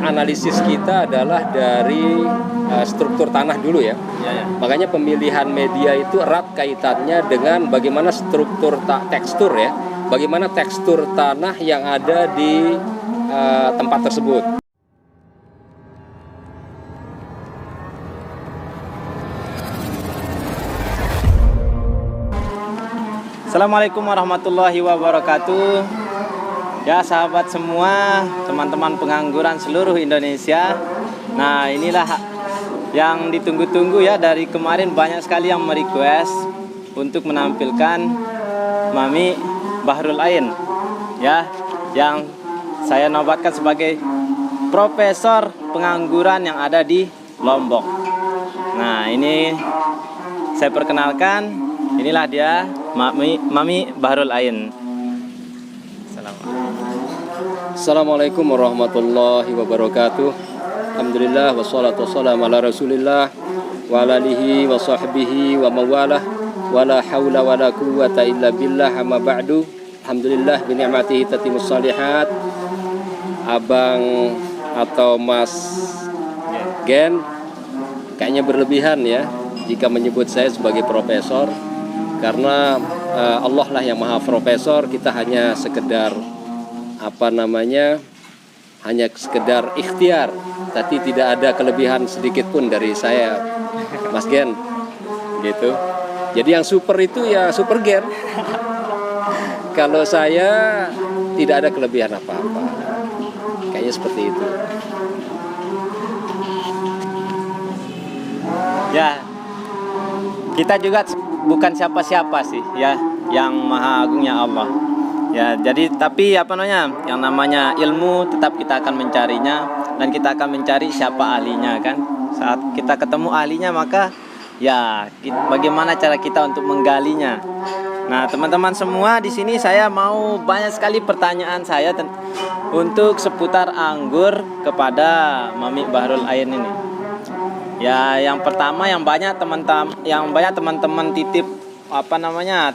analisis kita adalah dari struktur tanah dulu ya. Makanya pemilihan media itu erat kaitannya dengan bagaimana struktur tekstur ya, bagaimana tekstur tanah yang ada di tempat tersebut. Assalamualaikum warahmatullahi wabarakatuh. Ya sahabat semua, teman-teman pengangguran seluruh Indonesia. Nah inilah yang ditunggu-tunggu ya. Dari kemarin banyak sekali yang merequest untuk menampilkan Mami Bahrul Ain ya, yang saya nobatkan sebagai profesor pengangguran yang ada di Lombok. Nah ini saya perkenalkan, inilah dia Mami Bahrul Ain. Assalamualaikum warahmatullahi wabarakatuh. Alhamdulillah wassalatu wassalamu ala Rasulillah wa ala alihi wa sahbihi wa mawalah wa la haula wa la quwwata illa billah amma ba'du. Alhamdulillah bi ni'matihi tatimmus shalihat. Abang atau Mas Gen kayaknya berlebihan ya jika menyebut saya sebagai profesor, karena Allah lah yang maha profesor. Kita hanya sekedar hanya sekedar ikhtiar, tapi tidak ada kelebihan sedikit pun dari saya, Mas Gen, gitu. Jadi yang super itu ya super Gen. Kalau saya tidak ada kelebihan apa-apa, kayaknya seperti itu. Ya, kita juga bukan siapa-siapa sih ya, yang maha agungnya Allah. Ya, jadi tapi yang namanya ilmu tetap kita akan mencarinya, dan kita akan mencari siapa ahlinya kan. Saat kita ketemu ahlinya, maka ya bagaimana cara kita untuk menggalinya. Nah, teman-teman semua di sini saya mau banyak sekali pertanyaan saya untuk seputar anggur kepada Mami Bahrul Ain ini. Ya, yang pertama yang banyak teman-teman titip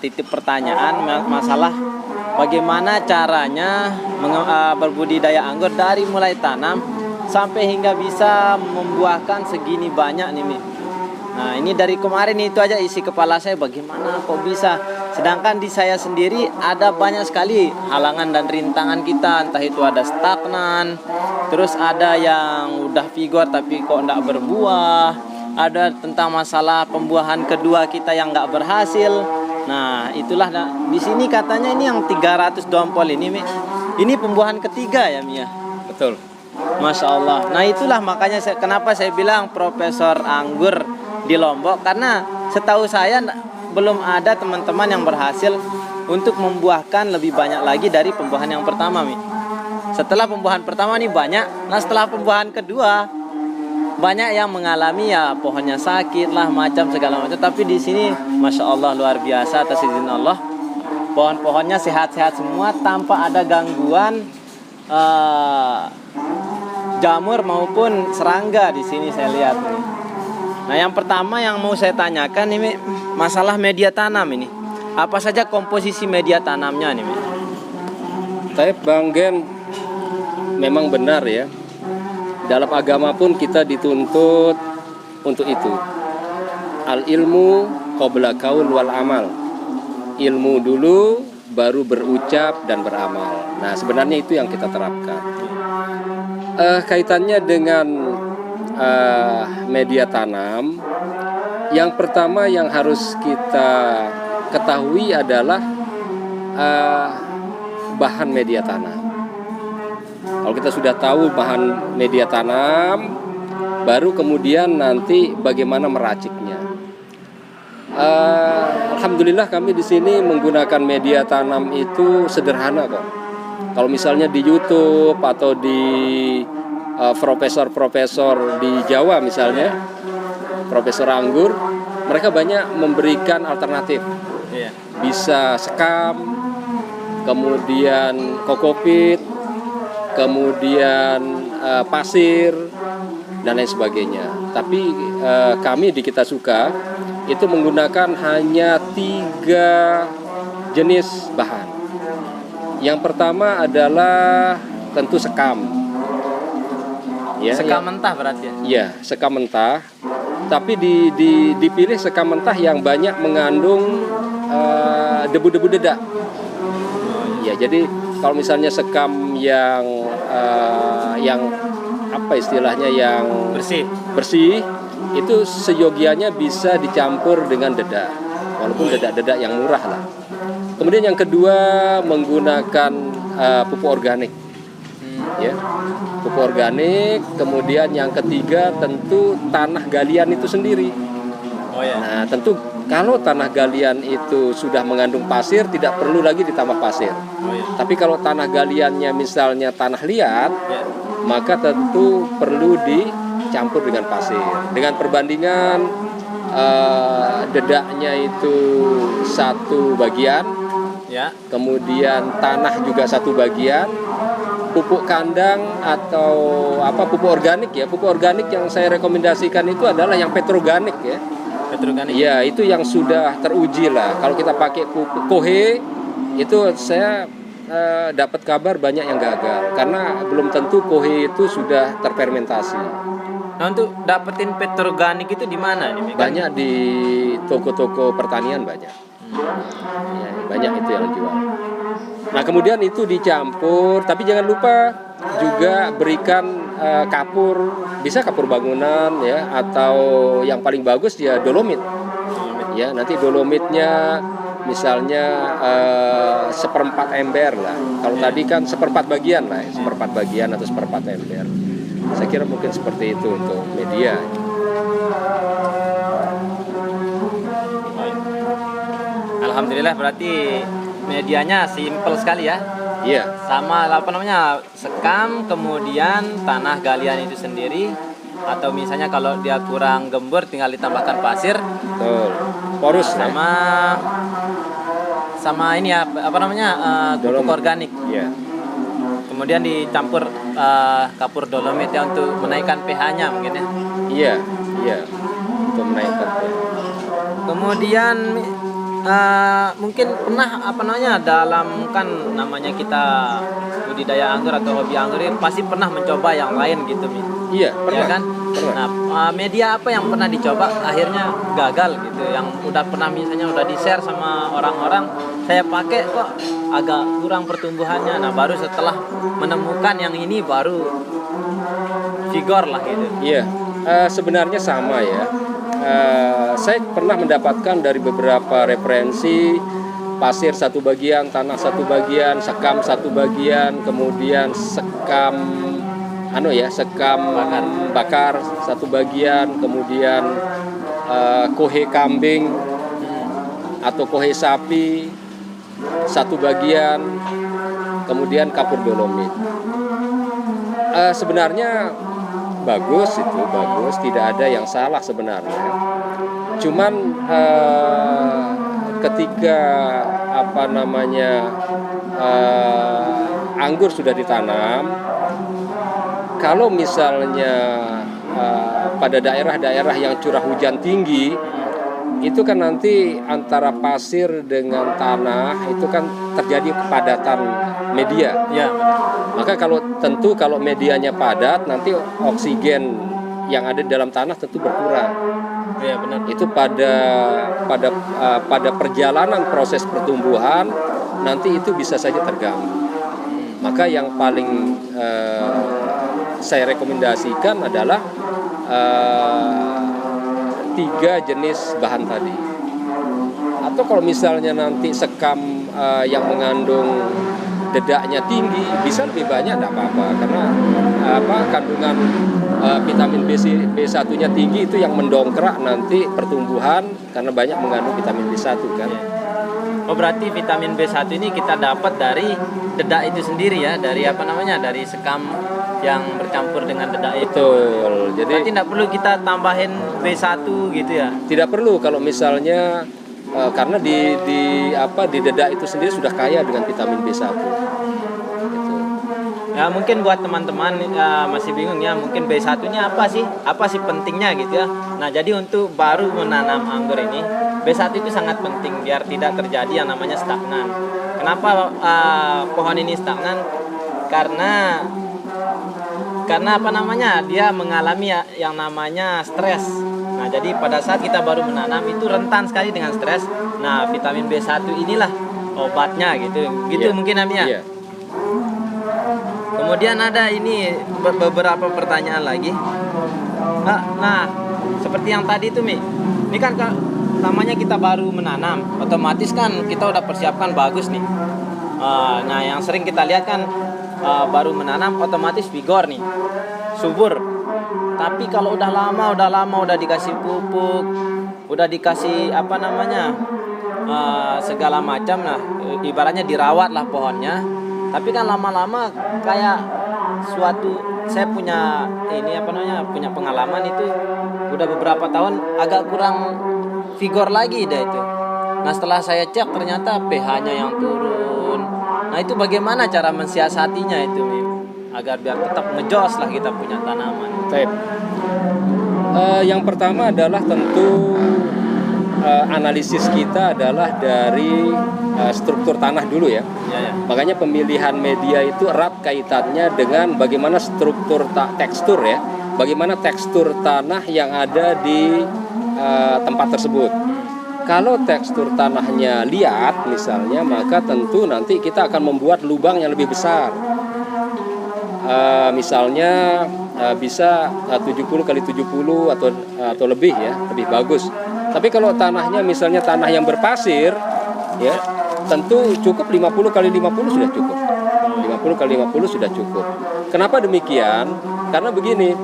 titip pertanyaan masalah bagaimana caranya berbudidaya anggur dari mulai tanam sampai hingga bisa membuahkan segini banyak nih Mi. Nah ini dari kemarin itu aja isi kepala saya, bagaimana kok bisa, sedangkan di saya sendiri ada banyak sekali halangan dan rintangan kita. Entah itu ada stagnan, terus ada yang udah vigor tapi kok enggak berbuah, ada tentang masalah pembuahan kedua kita yang enggak berhasil. Nah itulah di sini katanya ini yang 300 dompol ini Mi, ini pembuahan ketiga ya Mi ya. Betul. Masya Allah. Nah itulah makanya kenapa saya bilang profesor anggur di Lombok, karena setahu saya belum ada teman-teman yang berhasil untuk membuahkan lebih banyak lagi dari pembuahan yang pertama Mi. Setelah pembuahan pertama nih banyak, nah setelah pembuahan kedua banyak yang mengalami ya pohonnya sakit lah macam segala macam. Tapi di sini Masya Allah luar biasa atas izin Allah, pohon-pohonnya sehat-sehat semua tanpa ada gangguan jamur maupun serangga di sini saya lihat nih. Nah yang pertama yang mau saya tanyakan ini masalah media tanam ini. Apa saja komposisi media tanamnya nih Mi? Tapi Bang Gen, memang benar ya, dalam agama pun kita dituntut untuk itu. Al ilmu qabla qaul wal amal. Ilmu dulu baru berucap dan beramal. Nah sebenarnya itu yang kita terapkan. Kaitannya dengan media tanam, yang pertama yang harus kita ketahui adalah bahan media tanam. Kalau kita sudah tahu bahan media tanam, baru kemudian nanti bagaimana meraciknya. Alhamdulillah kami di sini menggunakan media tanam itu sederhana kok. Kalau misalnya di YouTube atau di profesor-profesor di Jawa misalnya, profesor anggur, mereka banyak memberikan alternatif. Bisa sekam, kemudian kokopit, kemudian pasir, dan lain sebagainya. Tapi kami di Kita Suka itu menggunakan hanya 3 jenis bahan. Yang pertama adalah tentu sekam. Ya, sekam mentah berarti ya? Iya, sekam mentah. Tapi dipilih sekam mentah yang banyak mengandung debu-debu dedak. Ya, jadi kalau misalnya sekam yang apa istilahnya yang bersih itu seyogianya bisa dicampur dengan dedak, walaupun dedak-dedak yang murah lah. Kemudian yang kedua menggunakan pupuk organik. Ya, pupuk organik. Kemudian yang ketiga tentu tanah galian itu sendiri. Nah, tentu kalau tanah galian itu sudah mengandung pasir, tidak perlu lagi ditambah pasir. Tapi kalau tanah galiannya misalnya tanah liat, maka tentu perlu dicampur dengan pasir. Dengan perbandingan dedaknya itu 1 bagian, kemudian tanah juga 1 bagian. Pupuk kandang atau pupuk organik ya. Pupuk organik yang saya rekomendasikan itu adalah yang petroganik ya. Petroganik. Ya, itu yang sudah teruji lah. Kalau kita pakai pupuk kohe itu saya dapat kabar banyak yang gagal karena belum tentu kohe itu sudah terfermentasi. Nah, untuk dapetin petroganik itu di mana nih? Banyak di toko-toko pertanian banyak. Ya, banyak itu yang jual. Nah, kemudian itu dicampur, tapi jangan lupa juga berikan kapur, bisa kapur bangunan ya, atau yang paling bagus ya dolomit. Ya, nanti dolomitnya misalnya 1/4 ember lah. Kalau tadi kan 1/4 bagian lah, 1/4 bagian atau 1/4 ember. Saya kira mungkin seperti itu untuk media. Alhamdulillah berarti medianya simpel sekali ya. Iya. Sama sekam, kemudian tanah galian itu sendiri, atau misalnya kalau dia kurang gembur tinggal ditambahkan pasir. Betul. Porus sama ini ya pupuk organik. Iya. Kemudian dicampur kapur dolomit ya untuk menaikkan pH-nya mungkin ya. Iya. Untuk menaikkan pH. Kemudian mungkin pernah dalam kan namanya kita budidaya anggur atau hobi anggur ini pasti pernah mencoba yang lain gitu Mi. Iya, pernah. Ya kan? Pernah. Nah, media apa yang pernah dicoba akhirnya gagal gitu, yang udah pernah misalnya udah di-share sama orang-orang, saya pakai kok agak kurang pertumbuhannya. Nah, baru setelah menemukan yang ini baru vigor lah gitu. Iya. Sebenarnya sama ya. Saya pernah mendapatkan dari beberapa referensi pasir 1 bagian, tanah 1 bagian, sekam 1 bagian, kemudian sekam bakar 1 bagian, kemudian kohe kambing atau kohe sapi 1 bagian, kemudian kapur dolomit. Sebenarnya bagus, tidak ada yang salah sebenarnya. Cuman ketika anggur sudah ditanam, kalau misalnya pada daerah-daerah yang curah hujan tinggi, itu kan nanti antara pasir dengan tanah itu kan terjadi kepadatan media. Ya, Maka kalau medianya padat, nanti oksigen yang ada di dalam tanah tentu berkurang. ya benar. Itu pada perjalanan proses pertumbuhan nanti itu bisa saja terganggu. Maka yang paling saya rekomendasikan adalah 3 jenis bahan tadi. Atau kalau misalnya nanti sekam yang mengandung dedaknya tinggi, bisa lebih banyak, tidak apa-apa, karena kandungan vitamin B1-nya tinggi itu yang mendongkrak nanti pertumbuhan karena banyak mengandung vitamin B1 kan. Oh, berarti vitamin B1 ini kita dapat dari dedak itu sendiri ya, dari dari sekam yang bercampur dengan dedak itu. Betul. Jadi berarti tidak perlu kita tambahin B1 gitu ya. Tidak perlu kalau misalnya karena di dedak itu sendiri sudah kaya dengan vitamin B1. Gitu. Ya mungkin buat teman-teman masih bingung ya, mungkin B1-nya apa sih pentingnya gitu ya. Nah, jadi untuk baru menanam anggur ini, B1 itu sangat penting biar tidak terjadi yang namanya stagnan. Kenapa pohon ini stagnan? Karena karena apa namanya, dia mengalami yang namanya stres. Nah, jadi pada saat kita baru menanam itu rentan sekali dengan stres. Nah, vitamin B1 inilah obatnya gitu. Gitu Iya. mungkin Ami ya. Iya. Kemudian ada ini beberapa pertanyaan lagi. Nah, seperti yang tadi itu Mi. Ini kan namanya kita baru menanam, otomatis kan kita udah persiapkan bagus nih. Nah, yang sering kita lihat kan baru menanam otomatis vigor nih, subur. Tapi kalau udah lama udah dikasih pupuk, udah dikasih apa namanya segala macam lah, ibaratnya dirawat lah pohonnya. Tapi kan lama-lama kayak saya punya ini apa namanya, punya pengalaman itu udah beberapa tahun agak kurang vigor lagi deh itu. Nah, setelah saya cek ternyata pH-nya yang turun. Nah, itu bagaimana cara mensiasatinya itu Mim? Agar biar tetap ngejos lah kita punya tanaman. Baik. Yang pertama adalah tentu analisis kita adalah dari struktur tanah dulu ya. Ya. Makanya pemilihan media itu erat kaitannya dengan bagaimana struktur tekstur ya. Bagaimana tekstur tanah yang ada di tempat tersebut. Kalau tekstur tanahnya liat misalnya, maka tentu nanti kita akan membuat lubang yang lebih besar. Misalnya bisa 70 kali 70 atau lebih ya, lebih bagus. Tapi kalau tanahnya misalnya tanah yang berpasir ya, tentu cukup 50 kali 50 sudah cukup. 50 kali 50 sudah cukup. Kenapa demikian? Karena begini.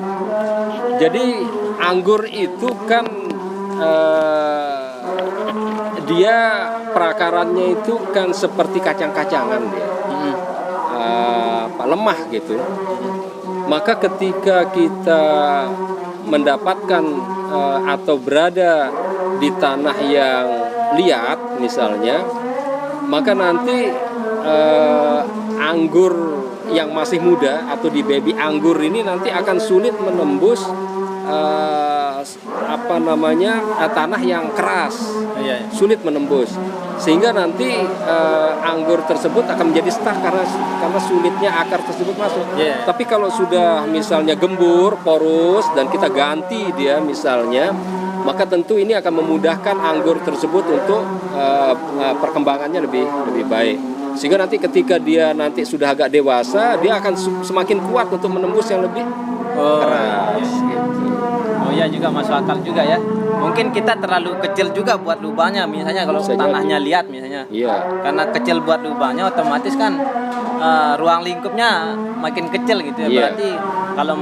Jadi anggur itu kan dia perakarannya itu kan seperti kacang-kacangan dia. Lemah gitu. Maka ketika kita mendapatkan atau berada di tanah yang liat misalnya, maka nanti anggur yang masih muda atau di baby anggur ini nanti akan sulit menembus tanah yang keras. Iya. Sulit menembus, sehingga nanti anggur tersebut akan menjadi stuck karena sulitnya akar tersebut masuk. Yeah. Tapi kalau sudah misalnya gembur, porus, dan kita ganti dia misalnya, maka tentu ini akan memudahkan anggur tersebut untuk perkembangannya lebih baik. Sehingga nanti ketika dia nanti sudah agak dewasa, dia akan semakin kuat untuk menembus yang lebih keras. Gitu. Oh iya, juga masuk akal juga ya. Mungkin kita terlalu kecil juga buat lubangnya, misalnya kalau Bisa tanahnya liat misalnya. Iya. Karena kecil buat lubangnya, otomatis kan ruang lingkupnya makin kecil gitu ya. Iya. Berarti kalau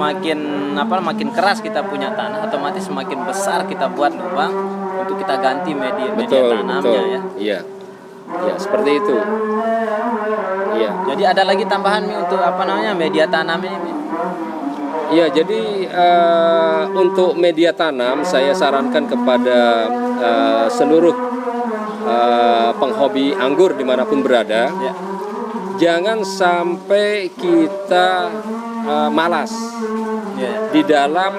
makin keras kita punya tanah, otomatis semakin besar kita buat lubang untuk kita ganti media tanamnya ya. Iya. Ya, seperti itu. Iya. Jadi ada lagi tambahan Mi untuk media tanam ini Mi? Ya, jadi untuk media tanam saya sarankan kepada seluruh penghobi anggur dimanapun berada, Ya. jangan sampai kita malas Ya. di dalam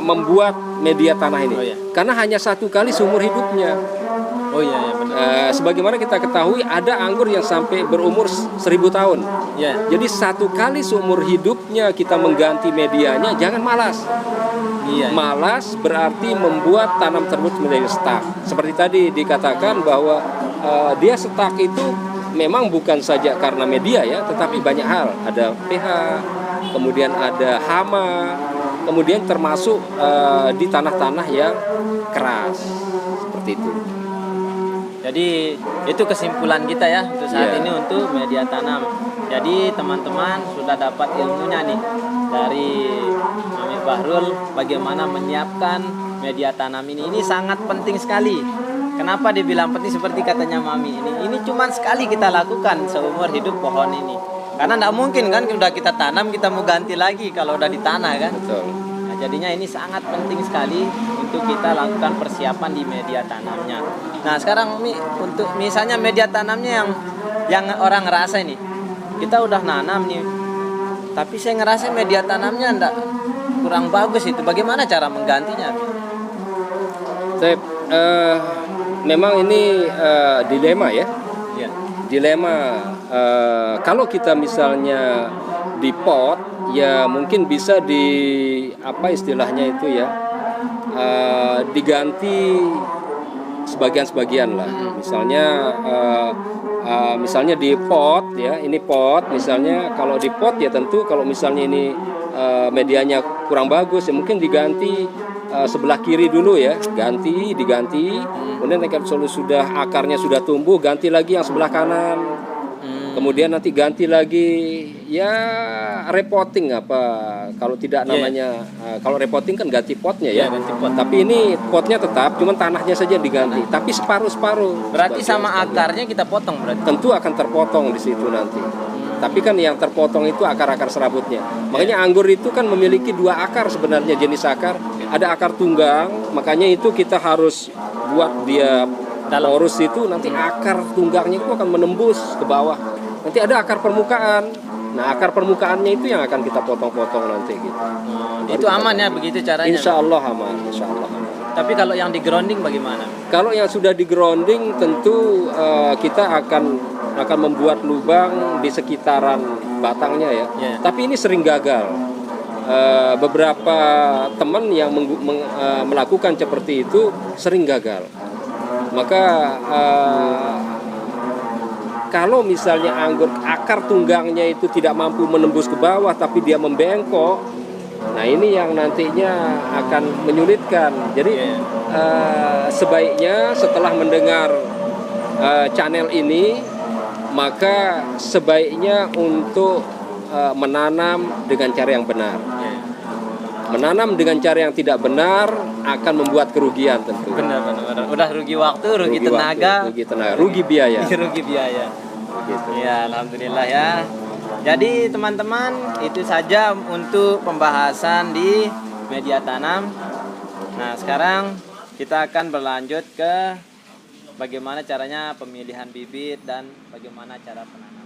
membuat media tanah ini. Oh, ya. Karena hanya satu kali seumur hidupnya. Oh iya ya, benar. Sebagaimana kita ketahui ada anggur yang sampai berumur 1000 tahun. Ya. Jadi satu kali seumur hidupnya kita mengganti medianya, jangan malas. Iya. Malas berarti membuat tanam tersebut menjadi stuck. Seperti tadi dikatakan bahwa dia stuck itu memang bukan saja karena media ya, tetapi banyak hal. Ada pH, kemudian ada hama, kemudian termasuk di tanah-tanah yang keras. Seperti itu. Jadi itu kesimpulan kita ya untuk saat Yeah. ini untuk media tanam. Jadi teman-teman sudah dapat ilmunya nih dari Mami Bahrul bagaimana menyiapkan media tanam ini. Ini sangat penting sekali. Kenapa dibilang penting seperti katanya Mami ini? Ini cuma sekali kita lakukan seumur hidup pohon ini. Karena tidak mungkin kan udah kita tanam kita mau ganti lagi kalau udah di tanah kan. Betul. Nah, jadinya ini sangat penting sekali untuk kita lakukan persiapan di media tanamnya. Nah sekarang untuk misalnya media tanamnya yang orang ngerasa ini, kita udah nanam nih, tapi saya ngerasa media tanamnya kurang bagus itu. Bagaimana cara menggantinya? Memang ini dilema ya. Ya. Dilema Kalau kita misalnya di pot, ya mungkin bisa di apa istilahnya itu ya, diganti sebagian-sebagian lah. Misalnya di pot ya, ini pot misalnya, kalau di pot ya tentu kalau misalnya ini medianya kurang bagus ya mungkin diganti sebelah kiri dulu ya, diganti. Kemudian kalau sudah akarnya sudah tumbuh, ganti lagi yang sebelah kanan. Kemudian nanti ganti lagi, ya repotting apa kalau tidak namanya, kalau repotting kan ganti potnya ya. Ganti pot. Tapi ini potnya tetap, cuman tanahnya saja diganti. Tapi separuh-separuh. Berarti sama sebagian. akarnya kita potong berarti. Tentu akan terpotong di situ nanti. Tapi kan yang terpotong itu akar-akar serabutnya. Makanya anggur itu kan memiliki 2 akar sebenarnya, jenis akar. Ada akar tunggang, makanya itu kita harus buat dia lurus itu, nanti akar tunggangnya itu akan menembus ke bawah. Nanti ada akar permukaan. Nah, akar permukaannya itu yang akan kita potong-potong nanti gitu. Itu aman ya begitu caranya? Insya Allah aman, insya Allah aman. Tapi kalau yang di grounding bagaimana? Kalau yang sudah di grounding tentu kita akan membuat lubang di sekitaran batangnya ya. Tapi ini sering gagal. Beberapa teman yang melakukan seperti itu sering gagal. Maka kalau misalnya anggur akar tunggangnya itu tidak mampu menembus ke bawah tapi dia membengkok, nah ini yang nantinya akan menyulitkan. Jadi sebaiknya setelah mendengar channel ini, maka sebaiknya untuk menanam dengan cara yang benar. Menanam dengan cara yang tidak benar akan membuat kerugian tentu. Benar. Udah rugi waktu, rugi tenaga, rugi biaya. rugi biaya. Gitu. Ya, alhamdulillah ya. Jadi teman-teman, itu saja untuk pembahasan di media tanam. Nah, sekarang kita akan berlanjut ke bagaimana caranya pemilihan bibit dan bagaimana cara penanaman.